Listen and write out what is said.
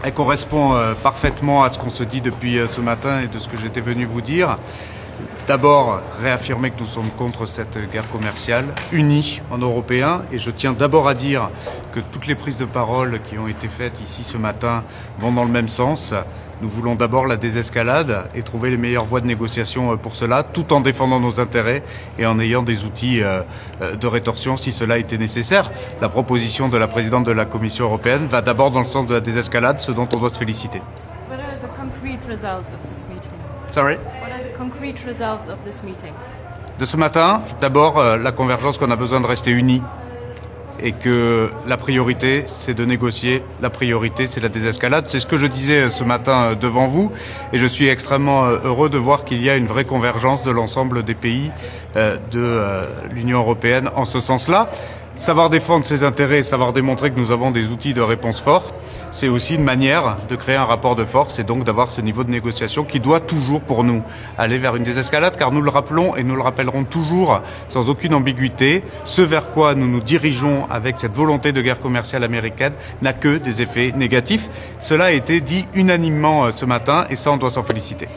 Elle correspond parfaitement à ce qu'on se dit depuis ce matin et de ce que j'étais venu vous dire. D'abord, réaffirmer que nous sommes contre cette guerre commerciale, unis en Européens. Et je tiens d'abord à dire que toutes les prises de parole qui ont été faites ici ce matin vont dans le même sens. Nous voulons d'abord la désescalade et trouver les meilleures voies de négociation pour cela, tout en défendant nos intérêts et en ayant des outils de rétorsion si cela était nécessaire. La proposition de la présidente de la Commission européenne va d'abord dans le sens de la désescalade, ce dont on doit se féliciter. What are the concrete results of this meeting? Sorry? What are the concrete results of this meeting? De ce matin, d'abord la convergence qu'on a besoin de rester unis et que la priorité c'est de négocier, la priorité c'est la désescalade. C'est ce que je disais ce matin devant vous et je suis extrêmement heureux de voir qu'il y a une vraie convergence de l'ensemble des pays de l'Union européenne en ce sens-là. Savoir défendre ses intérêts, savoir démontrer que nous avons des outils de réponse forts, c'est aussi une manière de créer un rapport de force et donc d'avoir ce niveau de négociation qui doit toujours pour nous aller vers une désescalade, car nous le rappelons et nous le rappellerons toujours sans aucune ambiguïté, ce vers quoi nous nous dirigeons avec cette volonté de guerre commerciale américaine n'a que des effets négatifs. Cela a été dit unanimement ce matin et ça on doit s'en féliciter.